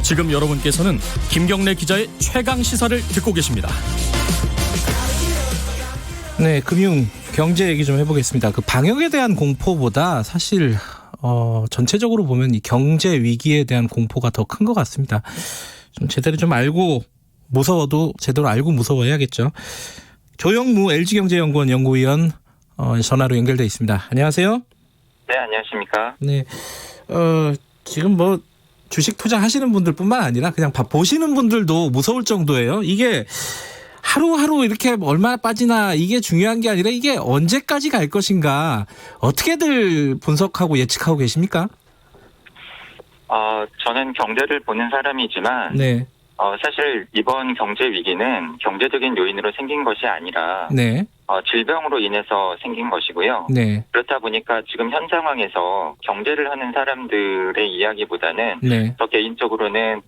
지금 여러분께서는 김경래 기자의 최강 시사를 듣고 계십니다. 네, 금융 경제 얘기 좀 해보겠습니다. 그 방역에 대한 공포보다 사실 전체적으로 보면 이 경제 위기에 대한 공포가 더 큰 것 같습니다. 좀 제대로 좀 알고 무서워도 제대로 알고 무서워해야겠죠. 조영무 LG경제연구원 연구위원 전화로 연결돼 있습니다. 안녕하세요. 네, 안녕하십니까. 네, 지금 뭐 주식 투자하시는 분들뿐만 아니라 그냥 보시는 분들도 무서울 정도예요. 이게 하루하루 이렇게 얼마나 빠지나 이게 중요한 게 아니라 이게 언제까지 갈 것인가 어떻게들 분석하고 예측하고 계십니까? 저는 경제를 보는 사람이지만 네. 사실 이번 경제 위기는 경제적인 요인으로 생긴 것이 아니라 네. 질병으로 인해서 생긴 것이고요. 네. 그렇다 보니까 지금 현 상황에서 경제를 하는 사람들의 이야기보다는 네. 저 개인적으로는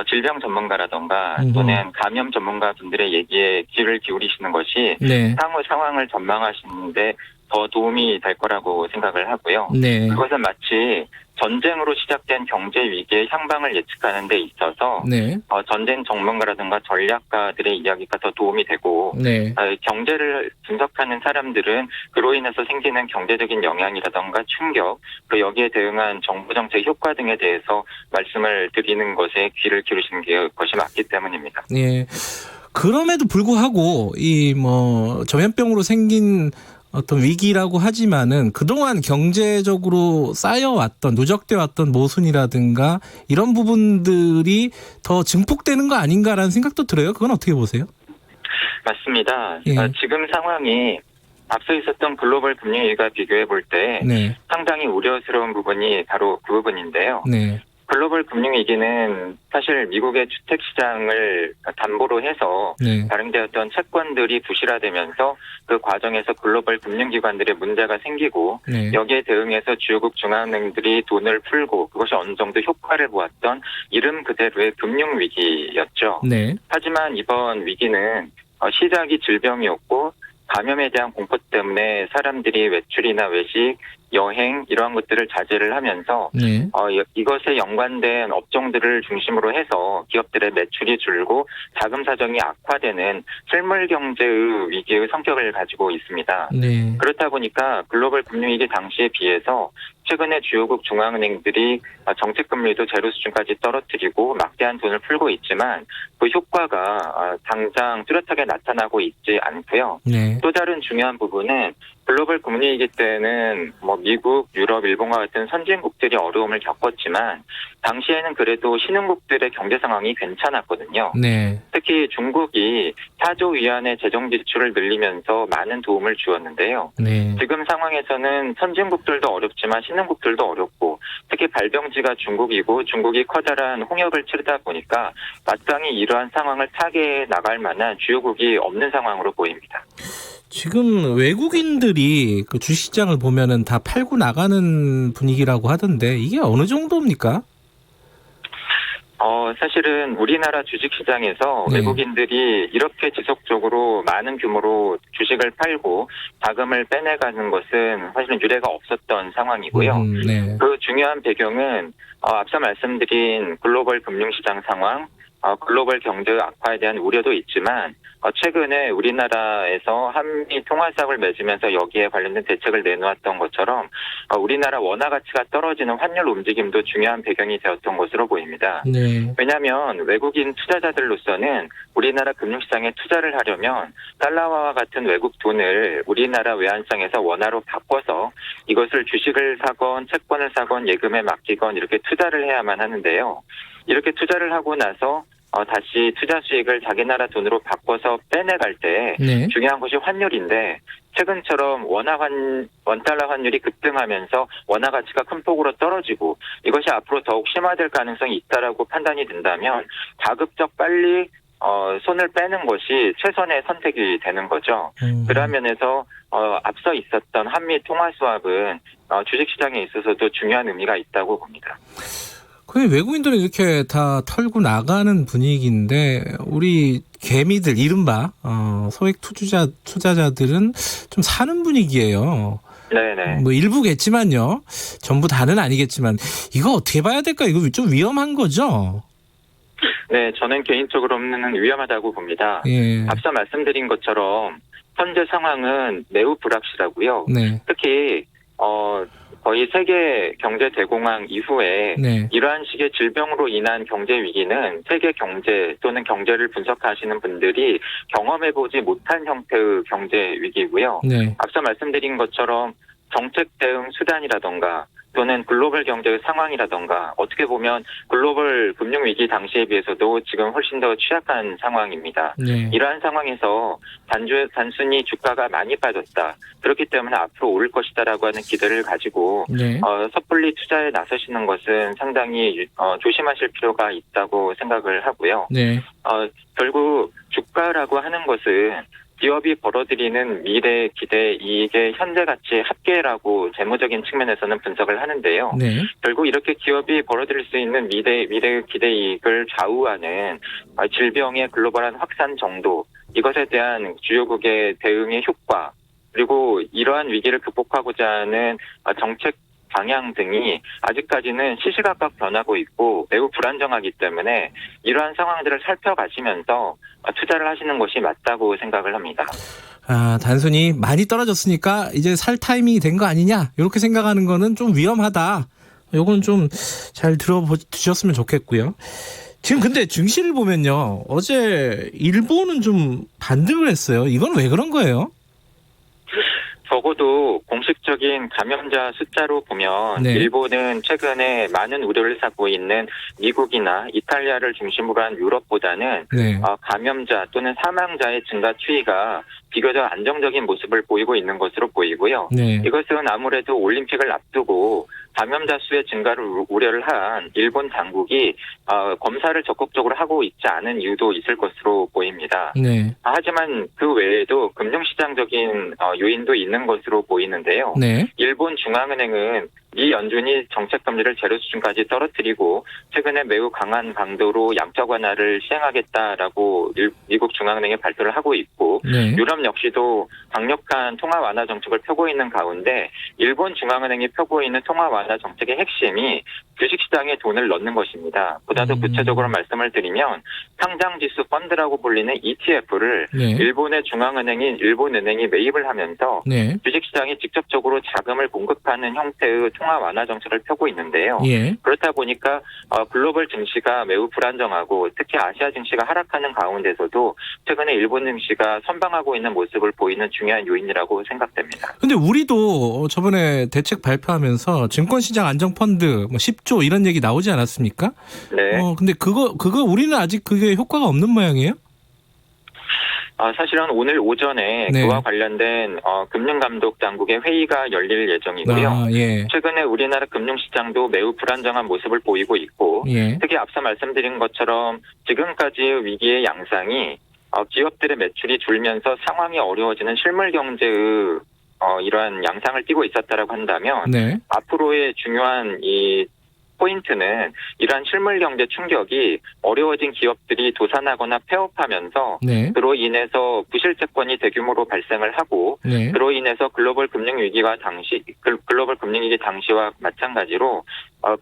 질병 전문가라던가 또는 감염 전문가분들의 얘기에 귀를 기울이시는 것이 네. 향후 상황을 전망하시는데 더 도움이 될 거라고 생각을 하고요. 네. 그것은 마치 전쟁으로 시작된 경제 위기의 향방을 예측하는 데 있어서 네. 전쟁 전문가라든가 전략가들의 이야기가 더 도움이 되고 네. 경제를 분석하는 사람들은 그로 인해서 생기는 경제적인 영향이라든가 충격, 그 여기에 대응한 정부 정책 효과 등에 대해서 말씀을 드리는 것에 귀를 기울이시는 것이 맞기 때문입니다. 예. 그럼에도 불구하고 이 전염병으로 생긴 어떤 위기라고 하지만은 그동안 경제적으로 쌓여왔던 누적돼 왔던 모순이라든가 이런 부분들이 더 증폭되는 거 아닌가라는 생각도 들어요. 그건 어떻게 보세요? 맞습니다. 예. 지금 상황이 앞서 있었던 글로벌 금융위기와 비교해 볼 때 네. 상당히 우려스러운 부분이 바로 그 부분인데요. 네. 글로벌 금융위기는 사실 미국의 주택시장을 담보로 해서 네. 발행되었던 채권들이 부실화되면서 그 과정에서 글로벌 금융기관들의 문제가 생기고 네. 여기에 대응해서 주요국 중앙은행들이 돈을 풀고 그것이 어느 정도 효과를 보았던 이름 그대로의 금융위기였죠. 네. 하지만 이번 위기는 시작이 질병이었고 감염에 대한 공포 때문에 사람들이 외출이나 외식, 여행 이러한 것들을 자제를 하면서 네. 이것에 연관된 업종들을 중심으로 해서 기업들의 매출이 줄고 자금 사정이 악화되는 실물 경제의 위기의 성격을 가지고 있습니다. 네. 그렇다 보니까 글로벌 금융위기 당시에 비해서 최근에 주요국 중앙은행들이 정책금리도 제로 수준까지 떨어뜨리고 막대한 돈을 풀고 있지만 그 효과가 당장 뚜렷하게 나타나고 있지 않고요. 네. 또 다른 중요한 부분은 글로벌 금융위기 때는 미국, 유럽, 일본과 같은 선진국들이 어려움을 겪었지만 당시에는 그래도 신흥국들의 경제 상황이 괜찮았거든요. 네. 특히 중국이 4조 위안의 재정 지출을 늘리면서 많은 도움을 주었는데요. 네. 지금 상황에서는 선진국들도 어렵지만 신흥국들도 어렵고 특히 발병지가 중국이고 중국이 커다란 홍역을 치르다 보니까 마땅히 이러한 상황을 타개해 나갈 만한 주요국이 없는 상황으로 보입니다. 지금 외국인들이 그 주식시장을 보면은 다 팔고 나가는 분위기라고 하던데 이게 어느 정도입니까? 사실은 우리나라 주식시장에서 네. 외국인들이 이렇게 지속적으로 많은 규모로 주식을 팔고 자금을 빼내가는 것은 사실은 유례가 없었던 상황이고요. 네. 그 중요한 배경은 앞서 말씀드린 글로벌 금융시장 상황, 글로벌 경제 악화에 대한 우려도 있지만 최근에 우리나라에서 한미 통화사업을 맺으면서 여기에 관련된 대책을 내놓았던 것처럼 우리나라 원화 가치가 떨어지는 환율 움직임도 중요한 배경이 되었던 것으로 보입니다. 네. 왜냐하면 외국인 투자자들로서는 우리나라 금융시장에 투자를 하려면 달러화와 같은 외국 돈을 우리나라 외환시장에서 원화로 바꿔서 이것을 주식을 사건 채권을 사건 예금에 맡기건 이렇게 투자를 해야만 하는데요. 이렇게 투자를 하고 나서 다시 투자 수익을 자기 나라 돈으로 바꿔서 빼내갈 때 네. 중요한 것이 환율인데 최근처럼 원달러 환율이 급등하면서 원화 가치가 큰 폭으로 떨어지고 이것이 앞으로 더욱 심화될 가능성이 있다라고 판단이 된다면 가급적 빨리 손을 빼는 것이 최선의 선택이 되는 거죠. 그런 면에서 앞서 있었던 한미 통화 수합은 주식시장에 있어서도 중요한 의미가 있다고 봅니다. 그 외국인들은 이렇게 다 털고 나가는 분위기인데 우리 개미들 이른바 소액 투자자들은 좀 사는 분위기예요. 네네. 뭐 일부겠지만요. 전부 다는 아니겠지만 이거 어떻게 봐야 될까? 이거 좀 위험한 거죠? 네, 저는 개인적으로는 위험하다고 봅니다. 예. 앞서 말씀드린 것처럼 현재 상황은 매우 불확실하고요. 네. 특히 거의 세계 경제 대공황 이후에 네. 이러한 식의 질병으로 인한 경제 위기는 세계 경제 또는 경제를 분석하시는 분들이 경험해보지 못한 형태의 경제 위기고요. 네. 앞서 말씀드린 것처럼 정책 대응 수단이라던가 또는 글로벌 경제의 상황이라던가 어떻게 보면 글로벌 금융위기 당시에 비해서도 지금 훨씬 더 취약한 상황입니다. 네. 이러한 상황에서 단순히 주가가 많이 빠졌다. 그렇기 때문에 앞으로 오를 것이다라고 하는 기대를 가지고 네. 섣불리 투자에 나서시는 것은 상당히 조심하실 필요가 있다고 생각을 하고요. 네. 결국 주가라고 하는 것은 기업이 벌어들이는 미래 기대 이익의 현재 가치 합계라고 재무적인 측면에서는 분석을 하는데요. 네. 결국 이렇게 기업이 벌어들일 수 있는 미래 기대 이익을 좌우하는 질병의 글로벌한 확산 정도, 이것에 대한 주요국의 대응의 효과, 그리고 이러한 위기를 극복하고자 하는 정책 방향 등이 아직까지는 시시각각 변하고 있고 매우 불안정하기 때문에 이러한 상황들을 살펴가시면서 투자를 하시는 것이 맞다고 생각을 합니다. 단순히 많이 떨어졌으니까 이제 살 타이밍이 된 거 아니냐 이렇게 생각하는 거는 좀 위험하다. 요건 좀 잘 들어주셨으면 좋겠고요. 지금 근데 증시를 보면요. 어제 일본은 좀 반등을 했어요. 이건 왜 그런 거예요? 적어도 공식적인 감염자 숫자로 보면 네. 일본은 최근에 많은 우려를 사고 있는 미국이나 이탈리아를 중심으로 한 유럽보다는 네. 감염자 또는 사망자의 증가 추이가 비교적 안정적인 모습을 보이고 있는 것으로 보이고요. 네. 이것은 아무래도 올림픽을 앞두고 감염자 수의 증가를 우려를 한 일본 당국이 검사를 적극적으로 하고 있지 않은 이유도 있을 것으로 보입니다. 네. 하지만 그 외에도 금융시장적인 요인도 있는 것으로 보이는데요. 네. 일본 중앙은행은 미 연준이 정책금리를 제로 수준까지 떨어뜨리고 최근에 매우 강한 강도로 양적 완화를 시행하겠다라고 미국 중앙은행이 발표를 하고 있고 네. 유럽 역시도 강력한 통화 완화 정책을 펴고 있는 가운데 일본 중앙은행이 펴고 있는 통화 완화 정책의 핵심이 주식시장에 돈을 넣는 것입니다. 보다 더 구체적으로 말씀을 드리면 상장지수 펀드라고 불리는 ETF를 네. 일본의 중앙은행인 일본은행이 매입을 하면서 네. 주식시장에 직접적으로 자금을 공급하는 형태의 통화 완화 정책을 펴고 있는데요. 예. 그렇다 보니까 글로벌 증시가 매우 불안정하고 특히 아시아 증시가 하락하는 가운데서도 최근에 일본 증시가 선방하고 있는 모습을 보이는 중요한 요인이라고 생각됩니다. 근데 우리도 저번에 대책 발표하면서 증권시장 안정펀드 10조 이런 얘기 나오지 않았습니까? 네. 근데 그거 우리는 아직 그게 효과가 없는 모양이에요? 사실은 오늘 오전에 네. 그와 관련된 금융감독 당국의 회의가 열릴 예정이고요. 예. 최근에 우리나라 금융시장도 매우 불안정한 모습을 보이고 있고 예. 특히 앞서 말씀드린 것처럼 지금까지의 위기의 양상이 기업들의 매출이 줄면서 상황이 어려워지는 실물 경제의 이러한 양상을 띠고 있었다라고 한다면 네. 앞으로의 중요한 이 포인트는 이러한 실물 경제 충격이 어려워진 기업들이 도산하거나 폐업하면서 네. 그로 인해서 부실 채권이 대규모로 발생을 하고 네. 그로 인해서 글로벌 금융위기 당시와 마찬가지로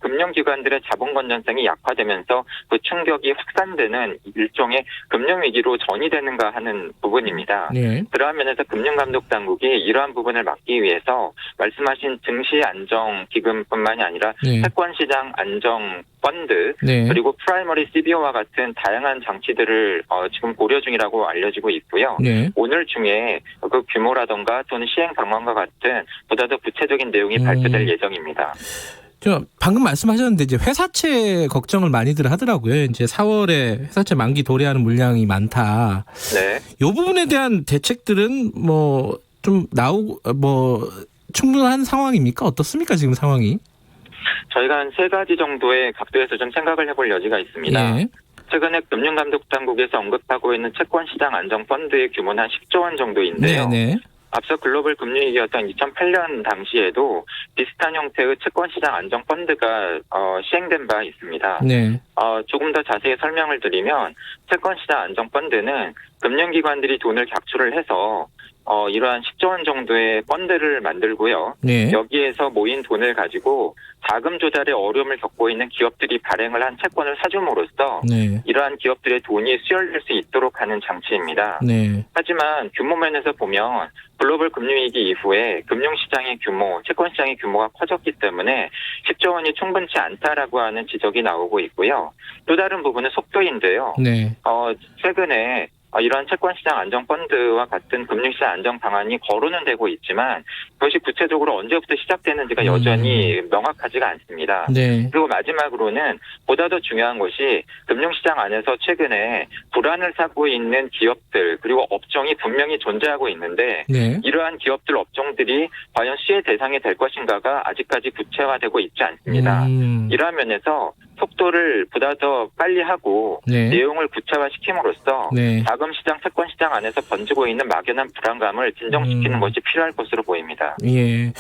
금융기관들의 자본 건전성이 약화되면서 그 충격이 확산되는 일종의 금융위기로 전이되는가 하는 부분입니다. 네. 그러한 면에서 금융감독당국이 이러한 부분을 막기 위해서 말씀하신 증시안정기금뿐만이 아니라 네. 채권시장 안정펀드 네. 그리고 프라이머리 CBO와 같은 다양한 장치들을 지금 고려 중이라고 알려지고 있고요. 네. 오늘 중에 그 규모라던가 또는 시행 방안과 같은 보다 더 구체적인 내용이 발표될 예정입니다. 방금 말씀하셨는데 이제 회사채 걱정을 많이들 하더라고요. 이제 4월에 회사채 만기 도래하는 물량이 많다. 네. 이 부분에 대한 대책들은 좀 충분한 상황입니까? 어떻습니까 지금 상황이? 저희가 한 3가지 정도의 각도에서 좀 생각을 해볼 여지가 있습니다. 예. 최근에 금융감독당국에서 언급하고 있는 채권시장 안정펀드의 규모는 한 10조 원 정도인데요. 네. 앞서 글로벌 금융위기였던 2008년 당시에도 비슷한 형태의 채권시장 안정펀드가 시행된 바 있습니다. 네. 조금 더 자세히 설명을 드리면 채권시장 안정펀드는 금융기관들이 돈을 객출을 해서 이러한 10조 원 정도의 펀드를 만들고요. 네. 여기에서 모인 돈을 가지고 자금 조달에 어려움을 겪고 있는 기업들이 발행을 한 채권을 사줌으로써 네. 이러한 기업들의 돈이 수혈될 수 있도록 하는 장치입니다. 네. 하지만 규모 면에서 보면 글로벌 금융위기 이후에 금융시장의 규모, 채권시장의 규모가 커졌기 때문에 10조 원이 충분치 않다라고 하는 지적이 나오고 있고요. 또 다른 부분은 속도인데요. 네. 최근에 이러한 채권시장 안정펀드와 같은 금융시장 안정 방안이 거론은 되고 있지만 그것이 구체적으로 언제부터 시작되는지가 여전히 명확하지가 않습니다. 네. 그리고 마지막으로는 보다 더 중요한 것이 금융시장 안에서 최근에 불안을 사고 있는 기업들 그리고 업종이 분명히 존재하고 있는데 네. 이러한 기업들 업종들이 과연 시의 대상이 될 것인가가 아직까지 구체화되고 있지 않습니다. 이러한 면에서 속도를 보다 더 빨리 하고 네. 내용을 구체화시킴으로써 네. 자금시장, 채권시장 안에서 번지고 있는 막연한 불안감을 진정시키는 것이 필요할 것으로 보입니다. 예.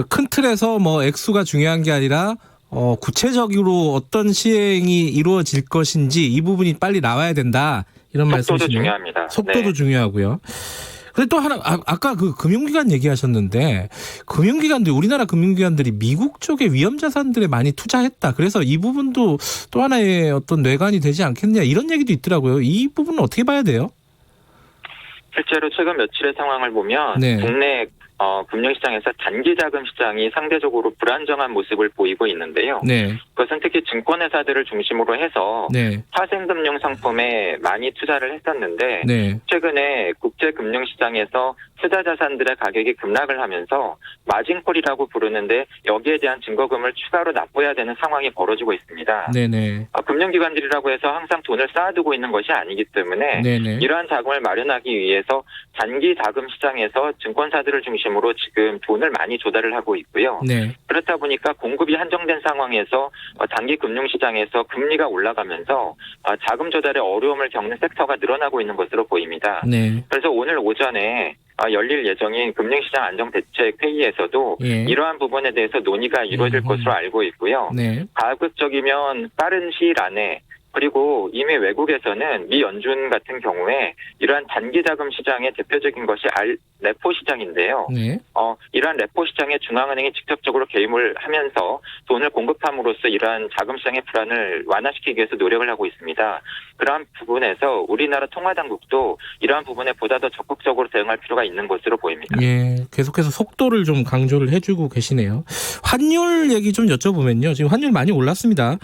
큰 틀에서 뭐 액수가 중요한 게 아니라 구체적으로 어떤 시행이 이루어질 것인지 이 부분이 빨리 나와야 된다. 이런 속도도 말씀이시네요. 중요합니다. 속도도 네. 중요하고요. 근데 또 하나 아까 그 금융기관 얘기하셨는데 금융기관들 우리나라 금융기관들이 미국 쪽에 위험자산들에 많이 투자했다. 그래서 이 부분도 또 하나의 어떤 뇌관이 되지 않겠냐 이런 얘기도 있더라고요. 이 부분은 어떻게 봐야 돼요? 실제로 최근 며칠의 상황을 보면 네. 국내 금융시장에서 단기자금 시장이 상대적으로 불안정한 모습을 보이고 있는데요. 네. 그것은 특히 증권회사들을 중심으로 해서 네. 파생금융 상품에 많이 투자를 했었는데 네. 최근에 국제금융시장에서 투자자산들의 가격이 급락을 하면서 마진콜이라고 부르는데 여기에 대한 증거금을 추가로 납부해야 되는 상황이 벌어지고 있습니다. 네네. 금융기관들이라고 해서 항상 돈을 쌓아두고 있는 것이 아니기 때문에 네네. 이러한 자금을 마련하기 위해서 단기 자금 시장에서 증권사들을 중심으로 지금 돈을 많이 조달을 하고 있고요. 네. 그렇다 보니까 공급이 한정된 상황에서 단기 금융시장에서 금리가 올라가면서 자금 조달에 어려움을 겪는 섹터가 늘어나고 있는 것으로 보입니다. 네. 그래서 오늘 오전에 열릴 예정인 금융시장 안정대책회의에서도 예. 이러한 부분에 대해서 논의가 이루어질 것으로 알고 있고요. 네. 가급적이면 빠른 시일 안에 그리고 이미 외국에서는 미 연준 같은 경우에 이러한 단기 자금 시장의 대표적인 것이 레포 시장인데요. 네. 이러한 레포 시장에 중앙은행이 직접적으로 개입을 하면서 돈을 공급함으로써 이러한 자금 시장의 불안을 완화시키기 위해서 노력을 하고 있습니다. 그러한 부분에서 우리나라 통화당국도 이러한 부분에 보다 더 적극적으로 대응할 필요가 있는 것으로 보입니다. 예, 계속해서 속도를 좀 강조를 해주고 계시네요. 환율 얘기 좀 여쭤보면요. 지금 환율 많이 올랐습니다.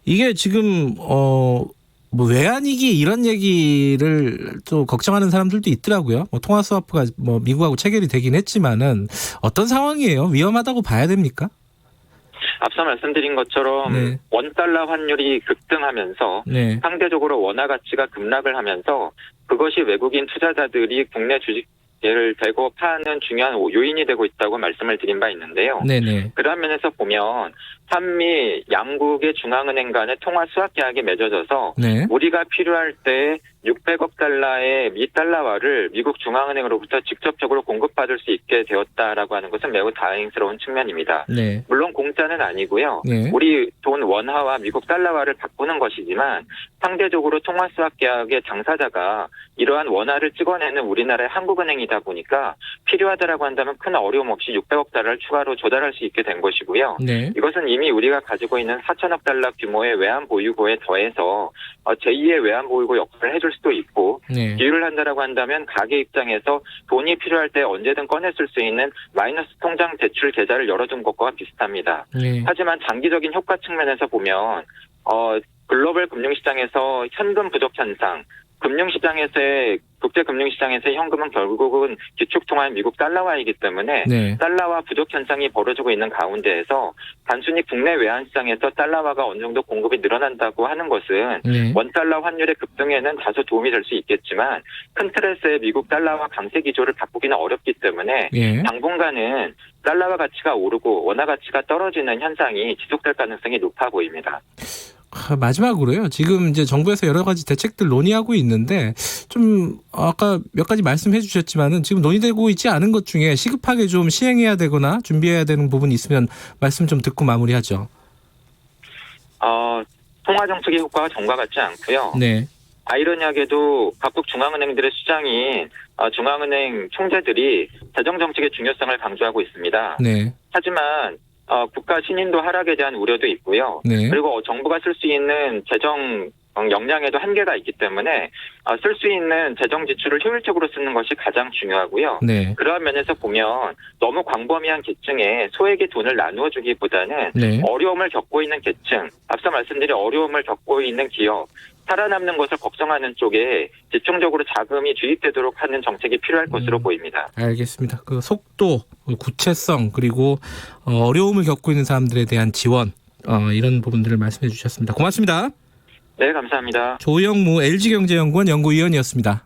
이게 지금 뭐 외환위기 이런 얘기를 또 걱정하는 사람들도 있더라고요. 뭐 통화 스와프가 뭐 미국하고 체결이 되긴 했지만은 어떤 상황이에요? 위험하다고 봐야 됩니까? 앞서 말씀드린 것처럼 네. 원달러 환율이 급등하면서 네. 상대적으로 원화 가치가 급락을 하면서 그것이 외국인 투자자들이 국내 주식을 대거 파는 중요한 요인이 되고 있다고 말씀을 드린 바 있는데요. 네네. 그런 면에서 보면 한미 양국의 중앙은행 간의 통화 수합 계약이 맺어져서 네. 우리가 필요할 때 600억 달러의 미 달러화를 미국 중앙은행으로부터 직접적으로 공급받을 수 있게 되었다라고 하는 것은 매우 다행스러운 측면입니다. 네. 물론 공짜는 아니고요. 네. 우리 돈 원화와 미국 달러화를 바꾸는 것이지만 상대적으로 통화 수합 계약의 당사자가 이러한 원화를 찍어내는 우리나라의 한국은행이다 보니까 필요하다라고 한다면 큰 어려움 없이 600억 달러를 추가로 조달할 수 있게 된 것이고요. 네. 이것은 이미 우리가 가지고 있는 4천억 달러 규모의 외환 보유고에 더해서 제2의 외환 보유고 역할을 해줄 수도 있고 네. 비율을 한다라고 한다면 가계 입장에서 돈이 필요할 때 언제든 꺼냈을 수 있는 마이너스 통장 대출 계좌를 열어둔 것과 비슷합니다. 네. 하지만 장기적인 효과 측면에서 보면 글로벌 금융시장에서 현금 부족 현상, 금융시장에서의 국제금융시장에서의 현금은 결국은 기축통화인 미국 달러화이기 때문에 네. 달러화 부족 현상이 벌어지고 있는 가운데에서 단순히 국내 외환시장에서 달러화가 어느 정도 공급이 늘어난다고 하는 것은 네. 원달러 환율의 급등에는 다소 도움이 될 수 있겠지만 큰 틀에서의 미국 달러화 강세 기조를 바꾸기는 어렵기 때문에 예. 당분간은 달러화 가치가 오르고 원화 가치가 떨어지는 현상이 지속될 가능성이 높아 보입니다. 마지막으로요. 지금 이제 정부에서 여러 가지 대책들 논의하고 있는데 좀 아까 몇 가지 말씀해 주셨지만은 지금 논의되고 있지 않은 것 중에 시급하게 좀 시행해야 되거나 준비해야 되는 부분이 있으면 말씀 좀 듣고 마무리하죠. 통화 정책의 효과가 전과 같지 않고요. 네. 아이러니하게도 각국 중앙은행들의 수장인 중앙은행 총재들이 재정 정책의 중요성을 강조하고 있습니다. 네. 하지만 국가 신인도 하락에 대한 우려도 있고요. 네. 그리고 정부가 쓸 수 있는 재정 역량에도 한계가 있기 때문에 쓸 수 있는 재정 지출을 효율적으로 쓰는 것이 가장 중요하고요. 네. 그러한 면에서 보면 너무 광범위한 계층에 소액의 돈을 나누어 주기보다는 네. 어려움을 겪고 있는 계층, 앞서 말씀드린 어려움을 겪고 있는 기업, 살아남는 것을 걱정하는 쪽에 집중적으로 자금이 주입되도록 하는 정책이 필요할 것으로 보입니다. 알겠습니다. 그 속도, 구체성, 그리고 어려움을 겪고 있는 사람들에 대한 지원, 이런 부분들을 말씀해 주셨습니다. 고맙습니다. 네, 감사합니다. 조영무 LG경제연구원 연구위원이었습니다.